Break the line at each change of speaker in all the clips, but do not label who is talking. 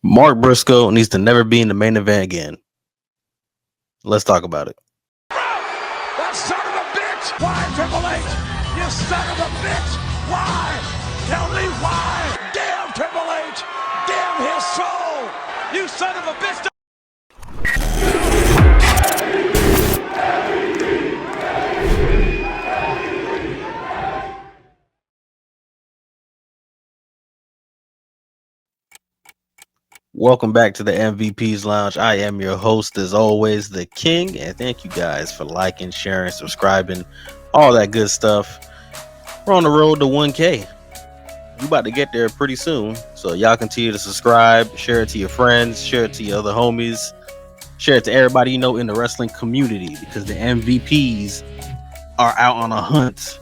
Mark Briscoe needs to never be in the main event again. Let's talk about it.
That son of a bitch! Why, Triple H? You son of a bitch! Why? Tell me why! Damn Triple H! Damn his soul! You son of a bitch!
Welcome back to the MVP's Lounge. I am your host, as always, the King, and thank you guys for liking, sharing, subscribing, all that good stuff. We're on the road to 1K. We about to get there pretty soon, so y'all continue to subscribe, share it to your friends, share it to your other homies, share it to everybody you know in the wrestling community, because the MVPs are out on a hunt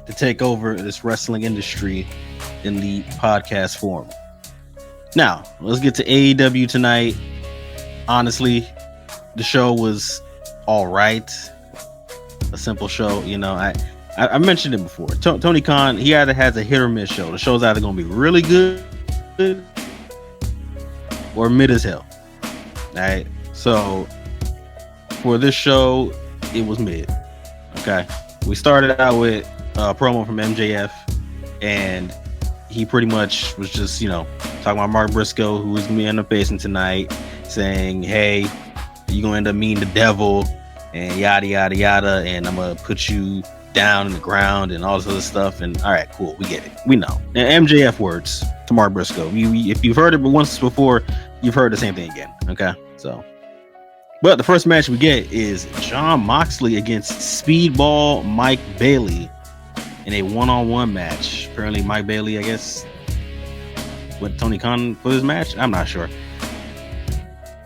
to take over this wrestling industry in the podcast form. Now, let's get to AEW tonight. Honestly, the show was all right. A simple show, you know. I mentioned it before. Tony Khan, he either has a hit or miss show. The show's either going to be really good or mid as hell. All right. So for this show, it was mid. Okay. We started out with a promo from MJF, and he pretty much was just, you know, talking about Mark Briscoe, who is going to end up facing tonight, saying, hey, you're going to end up meeting the devil and yada, yada, yada, and I'm going to put you down in the ground and all this other stuff. And all right, cool. We get it. We know. And MJF words to Mark Briscoe. If you've heard it once before, you've heard the same thing again. Okay? So, but the first match we get is Jon Moxley against Speedball Mike Bailey in a one-on-one match. Apparently Mike Bailey, I guess, with Tony Khan for this match. I'm not sure.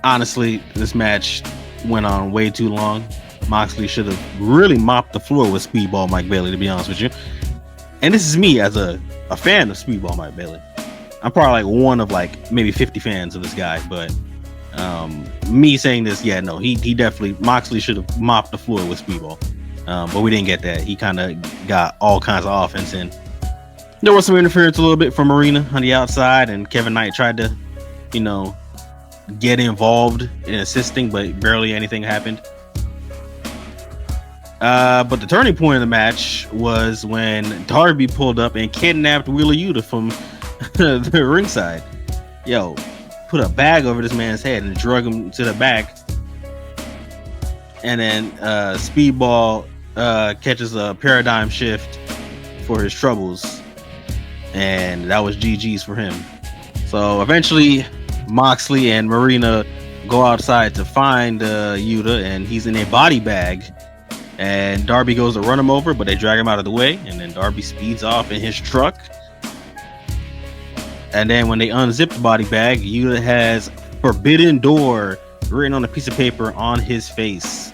Honestly, this match went on way too long. Moxley should have really mopped the floor with Speedball Mike Bailey, to be honest with you. And this is me as a fan of Speedball Mike Bailey. I'm probably like one of like maybe 50 fans of this guy, but me saying this, yeah, no, he definitely, Moxley should have mopped the floor with Speedball. But we didn't get that. He kind of got all kinds of offense in. There was some interference a little bit from Marina on the outside, and Kevin Knight tried to, you know, get involved in assisting, but barely anything happened. But the turning point of the match was when Darby pulled up and kidnapped Wheeler Yuta from the ringside. Yo, put a bag over this man's head and drug him to the back. And then Speedball catches a paradigm shift for his troubles, and that was GG's for him. So eventually Moxley and Marina go outside to find Yuta, and he's in a body bag, and Darby goes to run him over, but they drag him out of the way, and then Darby speeds off in his truck. And then when they unzip the body bag, Yuta has Forbidden Door written on a piece of paper on his face.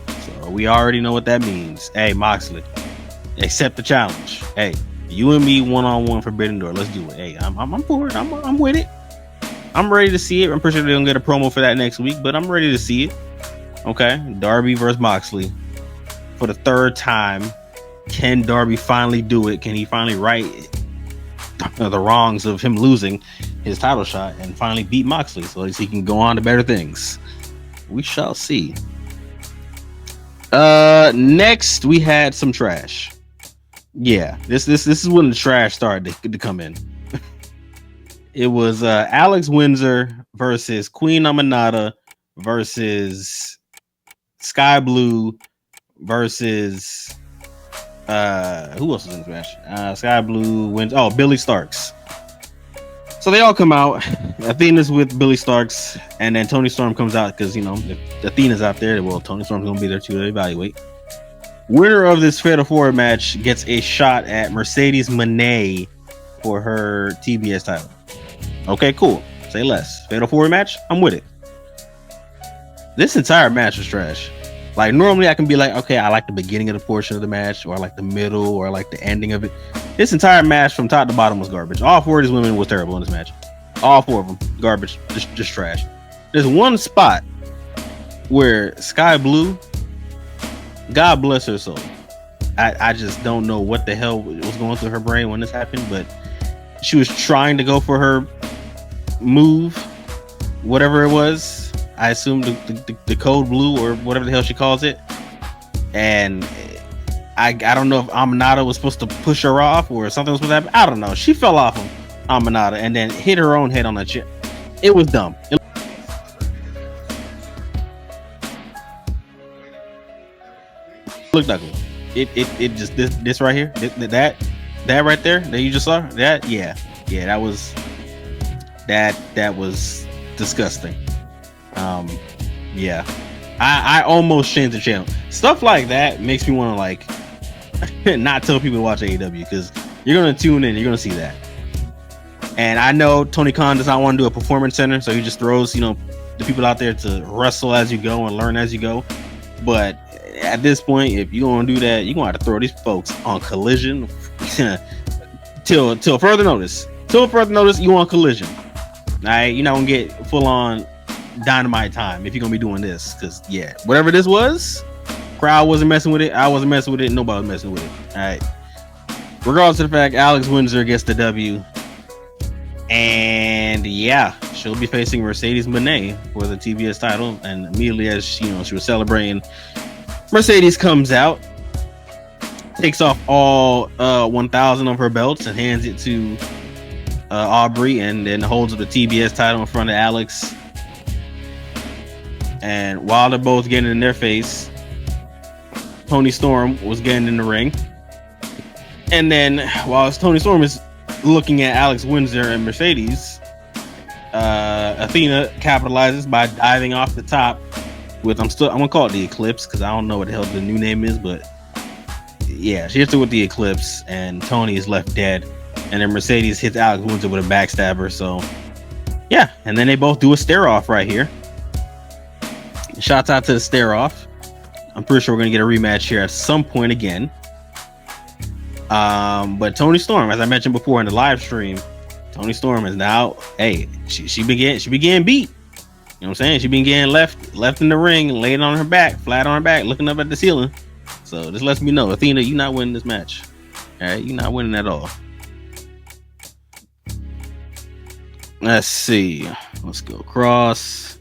So we already know what that means. Hey, Moxley, accept the challenge. Hey, you and me one-on-one Forbidden Door. Let's do it. Hey, I'm for it. I'm with it. I'm ready to see it. I'm pretty sure they're gonna get a promo for that next week, but I'm ready to see it. Okay, Darby versus Moxley for the third time. Can Darby finally do it? Can he finally right the wrongs of him losing his title shot and finally beat Moxley so he can go on to better things? We shall see. Next we had some trash. Yeah, this is when the trash started to come in. It was Alex Windsor versus Queen Aminata versus Skye Blue versus who else was in the match? Skye Blue wins. Oh, Billie Starkz. So they all come out. Athena's with Billie Starkz, and then Tony Storm comes out because, you know, if Athena's out there, well, Tony Storm's gonna be there too to evaluate. Winner of this Fatal 4 match gets a shot at Mercedes Moné for her TBS title. Okay, cool. Say less. Fatal 4 match, I'm with it. This entire match was trash. Like, normally I can be like, okay, I like the beginning of the portion of the match, or I like the middle, or I like the ending of it. This entire match from top to bottom was garbage. All four of these women was terrible in this match. All four of them, garbage, just trash. There's one spot where Skye Blue, God bless her soul, I just don't know what the hell was going through her brain when this happened, but she was trying to go for her move, whatever it was. I assume the code blue or whatever the hell she calls it. And I don't know if Aminata was supposed to push her off or something was supposed to happen. I don't know. She fell off of Aminata and then hit her own head on the chair. It was dumb. It looked ugly. It just this right here, that right there that you just saw, that that was disgusting. I almost changed the channel. Stuff like that makes me want to like not tell people to watch AEW, because you're gonna tune in, you're gonna see that. And I know Tony Khan does not want to do a performance center, so he just throws the people out there to wrestle as you go and learn as you go. But at this point, if you're gonna do that, you're gonna have to throw these folks on Collision till further notice. Till further notice, you on Collision. All right, you're not gonna get full on Dynamite time if you're gonna be doing this, because whatever this was, crowd wasn't messing with it, I wasn't messing with it, nobody was messing with it. All right, regardless of the fact, Alex Windsor gets the W, and she'll be facing Mercedes Moné for the TBS title. And immediately as she was celebrating, Mercedes comes out, takes off all 1,000 of her belts and hands it to Aubrey, and then holds up the TBS title in front of Alex. And while they're both getting in their face, Toni Storm was getting in the ring. And then while Toni Storm is looking at Alex Windsor and Mercedes, Athena capitalizes by diving off the top with, I'm gonna call it the Eclipse, because I don't know what the hell the new name is, but she hits it with the Eclipse, and Toni is left dead. And then Mercedes hits Alex Windsor with a backstabber. So and then they both do a stare off right here. Shouts out to the stare off. I'm pretty sure we're gonna get a rematch here at some point again. But Toni Storm, as I mentioned before in the live stream, Toni Storm is now, she began beat. You know what I'm saying? She been getting left in the ring, laid on her back, flat on her back, looking up at the ceiling. So this lets me know, Athena, you're not winning this match. All right, you're not winning at all. Let's see. Let's go across.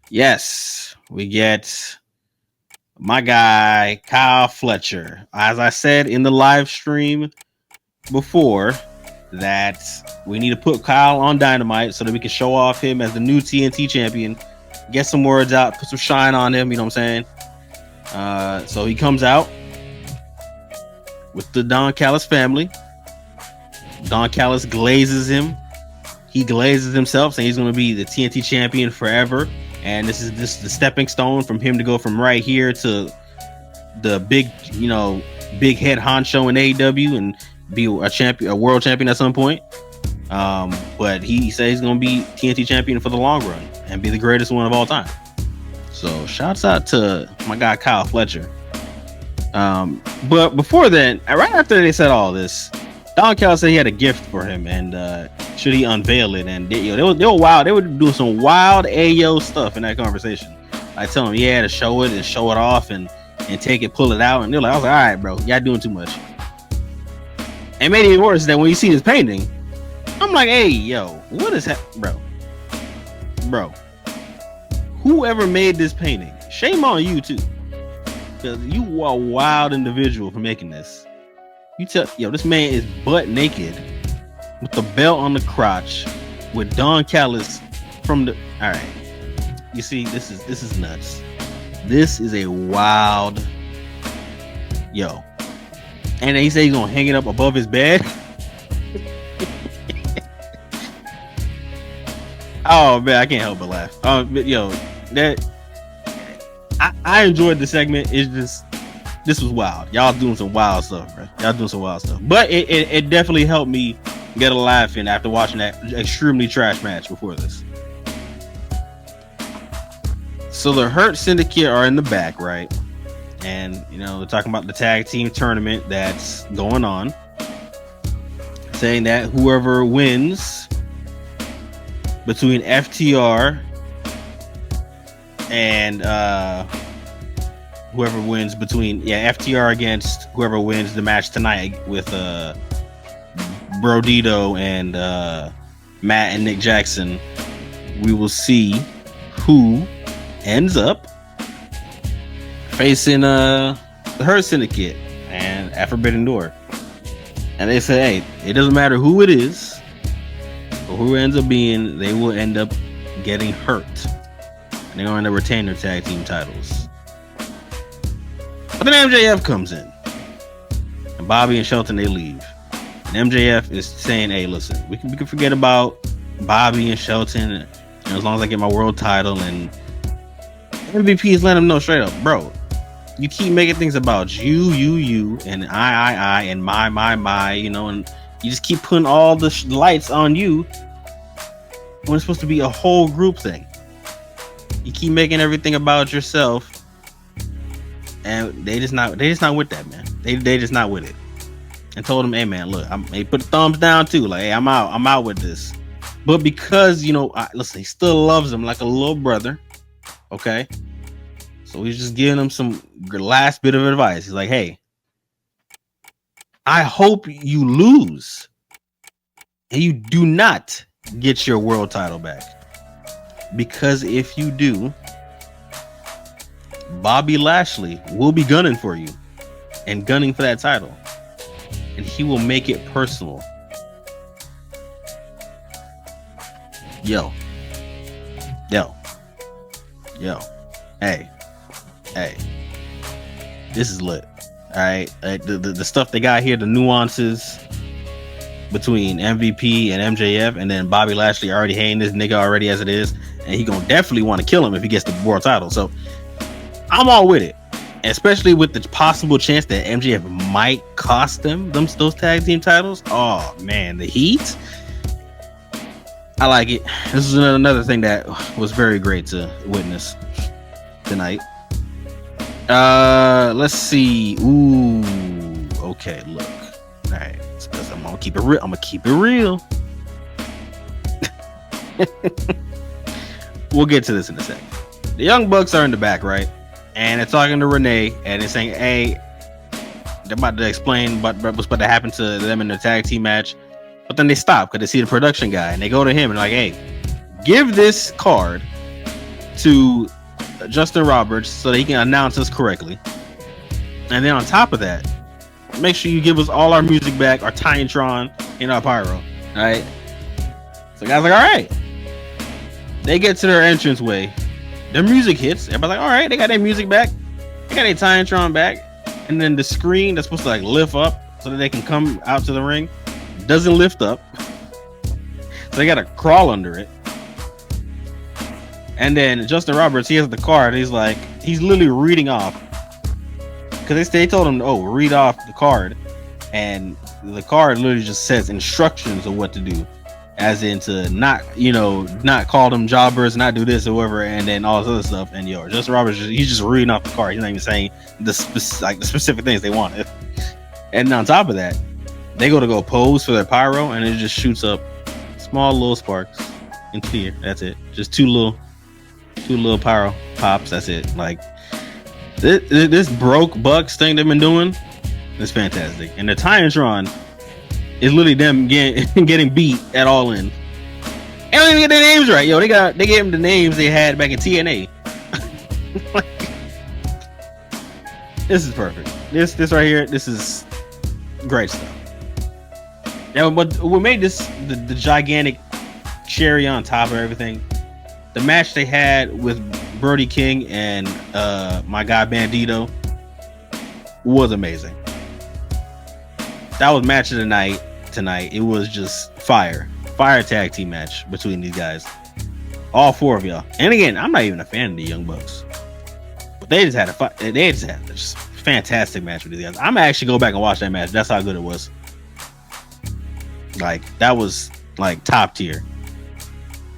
Yes, we get my guy Kyle Fletcher. As I said in the live stream before, that we need to put Kyle on Dynamite so that we can show off him as the new TNT champion, get some words out, put some shine on him, you know what I'm saying? So he comes out with the Don Callis family. Don Callis glazes him. He glazes himself, saying he's going to be the TNT champion forever. And this is the stepping stone from him to go from right here to the big, big head honcho in AEW and be a champion, a world champion at some point. But he says he's going to be TNT champion for the long run and be the greatest one of all time. So shouts out to my guy Kyle Fletcher. But before then, right after they said all this, Don Callis said he had a gift for him, and should he unveil it? And they were wild. They were doing some wild Ayo stuff in that conversation. I tell him he had to show it and show it off and take it, pull it out. And they're like, I was like, all right, bro, y'all doing too much. And made it even worse that when you see this painting, I'm like, hey, yo, what is that, bro? Whoever made this painting, shame on you too, because you are a wild individual for making this. This man is butt naked with the belt on the crotch with Don Callis from the. All right, you see, this is nuts. This is a wild, and he said he's gonna hang it up above his bed. Oh man, I can't help but laugh. I enjoyed the segment. It's just, this was wild. Y'all doing some wild stuff, bro. Y'all doing some wild stuff. But it definitely helped me get a laugh in after watching that extremely trash match before this. So the Hurt Syndicate are in the back, right? And they're talking about the tag team tournament that's going on, saying that whoever wins between FTR and whoever wins between FTR against whoever wins the match tonight with Brodido and Matt and Nick Jackson, we will see who ends up facing the Hurt Syndicate and at Forbidden Door. And they say, hey, it doesn't matter who it is or who it ends up being, they will end up getting hurt. And they're going to retain their tag team titles. But then MJF comes in. And Bobby and Shelton, they leave. And MJF is saying, hey, listen, we can forget about Bobby and Shelton, and as long as I get my world title. And MVP is letting them know straight up, bro, you keep making things about you, and I, and my, you know, and you just keep putting all the lights on you when it's supposed to be a whole group thing. You keep making everything about yourself, and they just not with that, man. They just not with it. And told him, hey man, look, they put the thumbs down too. Like, hey, I'm out with this. But because, you know, listen, he still loves him like a little brother. Okay. So he's just giving him some last bit of advice. He's like, hey, I hope you lose and you do not get your world title back. Because if you do, Bobby Lashley will be gunning for you and gunning for that title. And he will make it personal. Yo. Hey. This is lit. All right. The stuff they got here, the nuances between MVP and MJF, and then Bobby Lashley already hating this nigga already as it is, and he gonna definitely want to kill him if he gets the world title. So I'm all with it. Especially with the possible chance that MJF might cost them those tag team titles. Oh man, the heat. I like it. This is another thing that was very great to witness tonight. Let's see. Ooh, okay. Look, all right. I'm gonna keep it real. We'll get to this in a second. The Young Bucks are in the back, right? And they're talking to Renee, and they're saying, hey, they're about to explain what's about to happen to them in the tag team match. But then they stop because they see the production guy, and they go to him and like, hey, give this card to Justin Roberts so that he can announce us correctly. And then on top of that, make sure you give us all our music back, our Titantron, and our Pyro. All right? So the guy's like, all right. They get to their entranceway. Their music hits. Everybody's like, all right, they got their music back. They got their Titantron back. And then the screen that's supposed to like lift up so that they can come out to the ring doesn't lift up. So they got to crawl under it. And then Justin Roberts, he has the card. He's like, he's literally reading off. Because they told him, oh, read off the card. And the card literally just says instructions of what to do. As in to not call them jobbers, not do this or whatever, and then all this other stuff. And Justin Roberts, he's just reading off the card. He's not even saying the specific things they wanted. And on top of that, they go pose for their pyro, and it just shoots up small little sparks into the air. That's it. Just two little pyro pops. That's it. Like this broke Bucks thing they've been doing is fantastic. And the Titantron is literally them getting beat at All In. They don't even get their names right. They gave them the names they had back in TNA. Like, this is perfect. This right here, this is great stuff. Now, but what made this the gigantic cherry on top of everything, the match they had with Brody King and my guy Bandido was amazing. That was match of the night tonight. It was just fire tag team match between these guys, all four of y'all. And again, I'm not even a fan of the Young Bucks, but they just had a fantastic match with these guys. I'm gonna actually go back and watch that match. That's how good it was. Like, that was like top tier.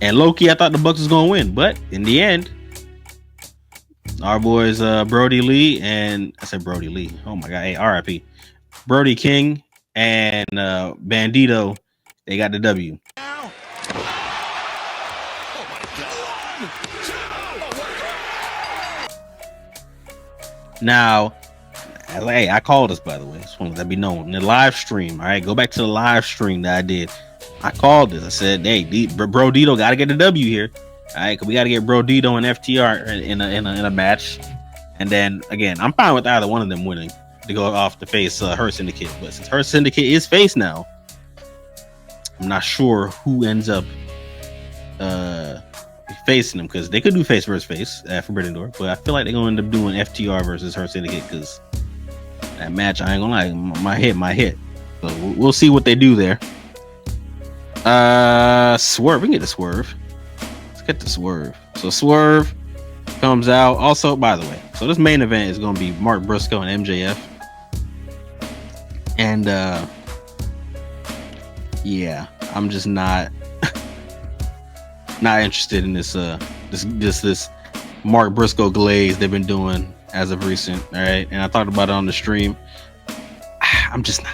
And low-key, I thought the Bucks was gonna win, but in the end, our boys Brody Lee and I said Brody Lee. Oh my god, hey, RIP. Brody King and Bandido, they got the W. Now, hey, I called this, by the way. Just want to let that be known. In the live stream, all right, go back to the live stream that I did. I called this. I said, "Hey, Brodido got to get the W here. All right, we got to get Brodido and FTR in a match." And then again, I'm fine with either one of them winning to go off to face Her Syndicate. But since Her Syndicate is face now, I'm not sure who ends up facing them, because they could do face versus face at Forbidden Door. But I feel like they're going to end up doing FTR versus Her Syndicate, because that match, I ain't gonna lie, my hit. So we'll see what they do there. Swerve. We can get the Swerve. Let's get the Swerve. So Swerve comes out. Also, by the way, so this main event is going to be Mark Briscoe and MJF. And yeah, I'm just not interested in this Mark Briscoe glaze they've been doing as of recent. All right, and I talked about it on the stream. I'm just not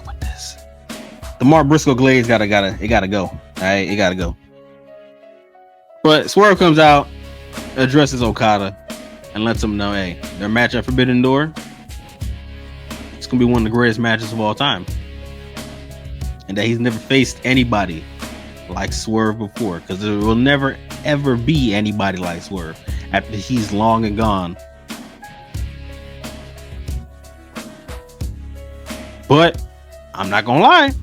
with this. The Mark Briscoe glaze gotta go. All right, it gotta go. But Swerve comes out, addresses Okada, and lets him know, hey, their match at Forbidden Door, it's gonna be one of the greatest matches of all time, and that he's never faced anybody like Swerve before, because there will never ever be anybody like Swerve after he's long and gone. But I'm not gonna lie,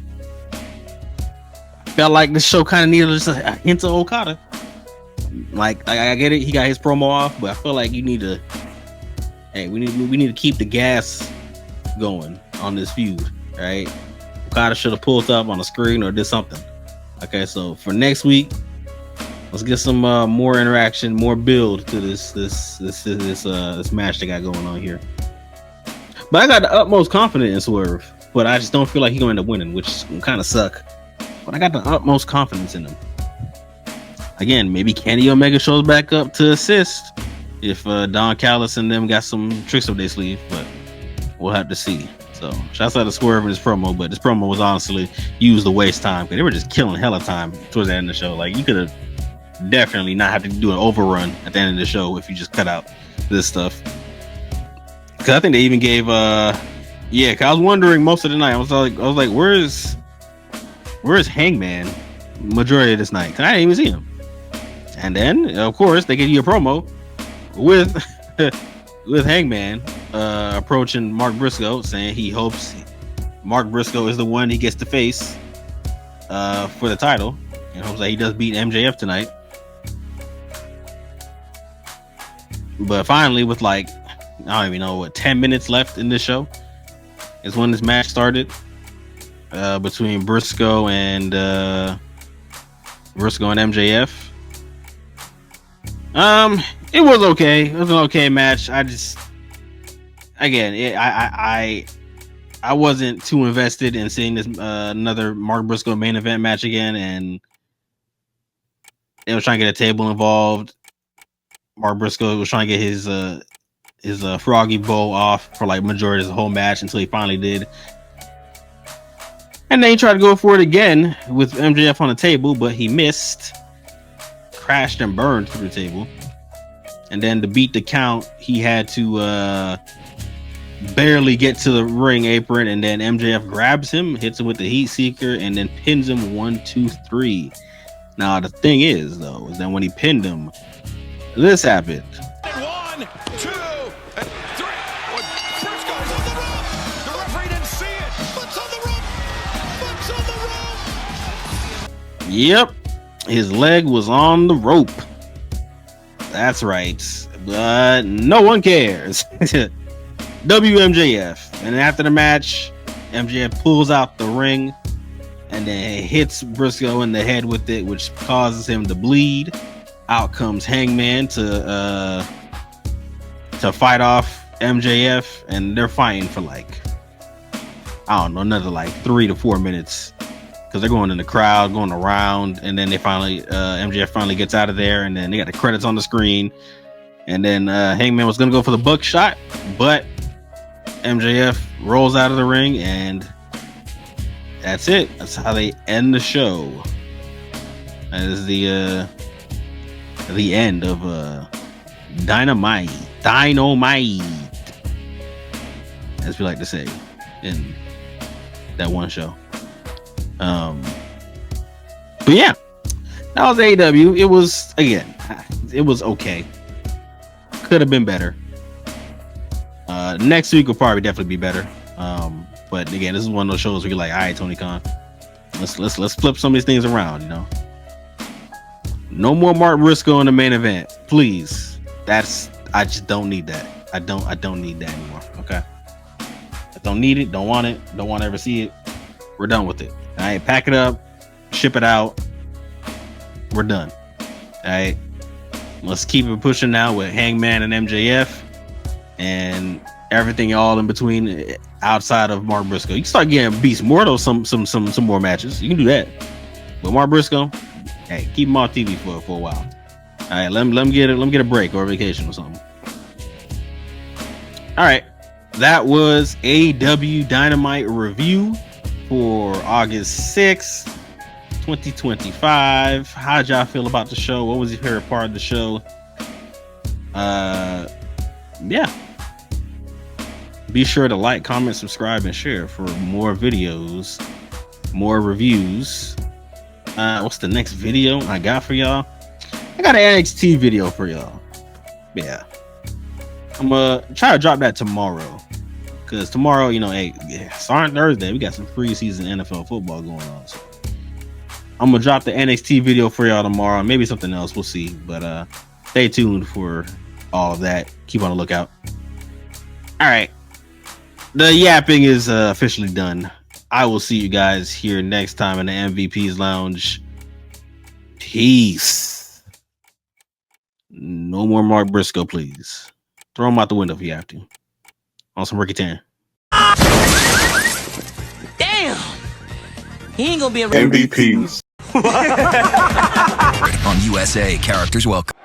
I felt like this show kind of needed just a hint of Okada. Like I get it, he got his promo off, but I feel like you need to, hey, we need to keep the gas going on this feud, right? Okada should have pulled up on the screen or did something. Okay, so for next week, let's get some more interaction, more build to this match they got going on here. But I got the utmost confidence in Swerve, but I just don't feel like he's going to end up winning, which kind of suck. But I got the utmost confidence in him. Again, maybe Kenny Omega shows back up to assist if Don Callis and them got some tricks up their sleeve, but we'll have to see. So, shouts out to Swerve in this promo, but this promo was honestly used to waste time, because they were just killing hella time towards the end of the show. Like, you could have definitely not have to do an overrun at the end of the show if you just cut out this stuff. Because I think they even gave, cause I was wondering most of the night, I was like, where's Hangman majority of this night? Because I didn't even see him. And then, of course, they give you a promo with with Hangman approaching Mark Briscoe, saying he hopes Mark Briscoe is the one he gets to face for the title, and hopes that he does beat MJF tonight. But finally, with like, I don't even know, 10 minutes left in this show, is when this match started between Briscoe and MJF. It was okay. It was an okay match. I wasn't too invested in seeing this another Mark Briscoe main event match again, and it was trying to get a table involved. Mark Briscoe was trying to get his froggy bow off for like majority of the whole match until he finally did. And then he tried to go for it again with MJF on the table, but he missed. Crashed and burned through the table. And then to beat the count, he had to barely get to the ring apron, and then MJF grabs him, hits him with the heat seeker, and then pins him 1, 2, 3. Now the thing is, though, is that when he pinned him, this happened.
1, 2, and 3. Briscoe's on the rope. The referee didn't see it. Foot's on the rope. Foot's on the rope.
Yep. His leg was on the rope. That's right. But no one cares. WMJF. And after the match, MJF pulls out the ring and then hits Briscoe in the head with it, which causes him to bleed. Out comes Hangman to fight off MJF, and they're fighting for like, I don't know, another like 3 to 4 minutes. Because they're going in the crowd, going around, and then they finally, MJF finally gets out of there, and then they got the credits on the screen, and then Hangman was gonna go for the buckshot, but MJF rolls out of the ring, and that's it. That's how they end the show. That is the end of Dynamite, as we like to say in that one show. But yeah, that was AEW. It was okay. Could have been better. Next week will probably definitely be better. But again, this is one of those shows where you're like, all right, Tony Khan, let's flip some of these things around, you know. No more Mark Briscoe in the main event, please. I just don't need that. I don't need that anymore. Okay. I don't need it, don't want to ever see it. We're done with it. All right, pack it up, ship it out. We're done. All right. Let's keep it pushing now with Hangman and MJF and everything all in between outside of Mark Briscoe. You can start getting Beast Mortal some more matches. You can do that. But Mark Briscoe, hey, keep him off TV for a while. All right, let him get a break or a vacation or something. All right, that was AEW Dynamite review for August 6th, 2025. How'd y'all feel about the show? What was your favorite part of the show? Yeah. Be sure to like, comment, subscribe, and share for more videos, more reviews. What's the next video I got for y'all? I got an NXT video for y'all. Yeah. I'm gonna try to drop that tomorrow. Because tomorrow, you know, hey, it's on Thursday. We got some preseason NFL football going on. So I'm gonna drop the NXT video for y'all tomorrow. Maybe something else. We'll see. But stay tuned for all of that. Keep on the lookout. All right. The yapping is officially done. I will see you guys here next time in the MVP's Lounge. Peace. No more Mark Briscoe, please. Throw him out the window if you have to. On some Ricky Tan.
Damn! He ain't gonna be a
MVPs.
On USA, characters welcome.